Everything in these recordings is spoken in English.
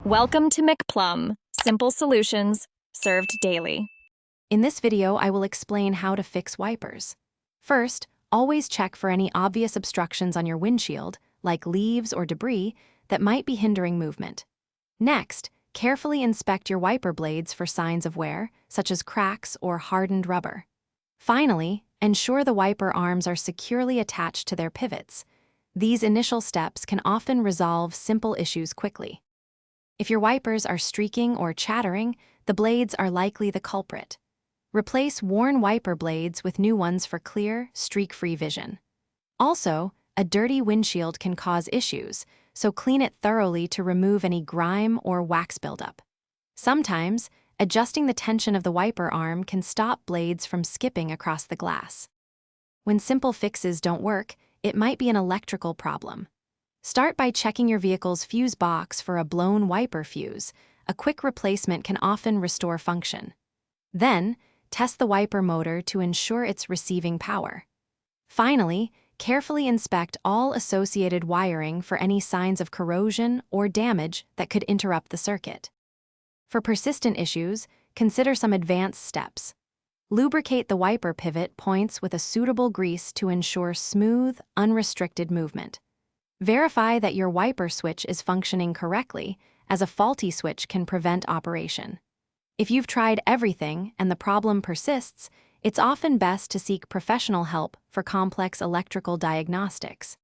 Welcome to McPlum, simple solutions served daily. In this video, I will explain how to fix wipers. First, always check for any obvious obstructions on your windshield, like leaves or debris, that might be hindering movement. Next, carefully inspect your wiper blades for signs of wear, such as cracks or hardened rubber. Finally, ensure the wiper arms are securely attached to their pivots. These initial steps can often resolve simple issues quickly. If your wipers are streaking or chattering, the blades are likely the culprit. Replace worn wiper blades with new ones for clear, streak-free vision. Also, a dirty windshield can cause issues, so clean it thoroughly to remove any grime or wax buildup. Sometimes, adjusting the tension of the wiper arm can stop blades from skipping across the glass. When simple fixes don't work, it might be an electrical problem. Start by checking your vehicle's fuse box for a blown wiper fuse. A quick replacement can often restore function. Then, test the wiper motor to ensure it's receiving power. Finally, carefully inspect all associated wiring for any signs of corrosion or damage that could interrupt the circuit. For persistent issues, consider some advanced steps. Lubricate the wiper pivot points with a suitable grease to ensure smooth, unrestricted movement. Verify that your wiper switch is functioning correctly, as a faulty switch can prevent operation. If you've tried everything and the problem persists, it's often best to seek professional help for complex electrical diagnostics.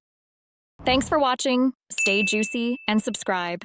Thanks for watching. Stay juicy and subscribe.